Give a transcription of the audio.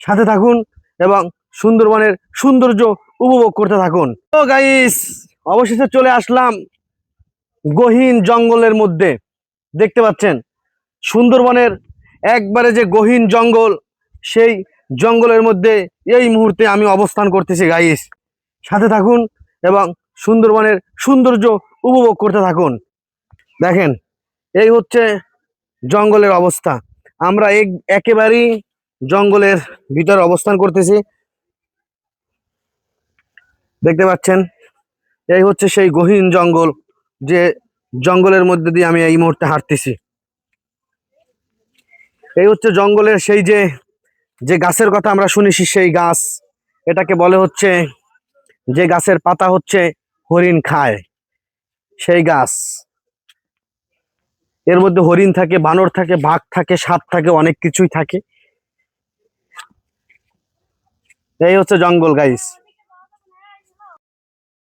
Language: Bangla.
সাথে থাকুন এবং সুন্দরবনের সৌন্দর্য উপভোগ করতে থাকুন। তো গাইস, অবশেষে চলে আসলাম গহীন জঙ্গলের মধ্যে। দেখতে পাচ্ছেন সুন্দরবনের একবারে যে গহীন জঙ্গল, সেই জঙ্গলের মধ্যে এই মুহূর্তে আমি অবস্থান করতেছি গাইস। সাথে থাকুন এবং সুন্দরবনের সৌন্দর্য উপভোগ করতে থাকুন। দেখেন, এই হচ্ছে জঙ্গলের অবস্থা। আমরা একেবারেই জঙ্গলের ভিতরে অবস্থান করতেছি। দেখতে পাচ্ছেন, এই হচ্ছে সেই গহীন জঙ্গল, যে জঙ্গলের মধ্যে দিয়ে আমি এই মুহূর্তে হাঁটতেছি। এই হচ্ছে জঙ্গলের সেই যে যে গাছের কথা আমরা শুনেছি, সেই গাছ। এটাকে বলে হচ্ছে, যে গাছের পাতা হচ্ছে হরিণ খায়, সেই গাছ। এর মধ্যে হরিণ থাকে, বানর থাকে, বাঘ থাকে, সাপ থাকে, অনেক কিছুই থাকে। এই হচ্ছে জঙ্গল গাইস।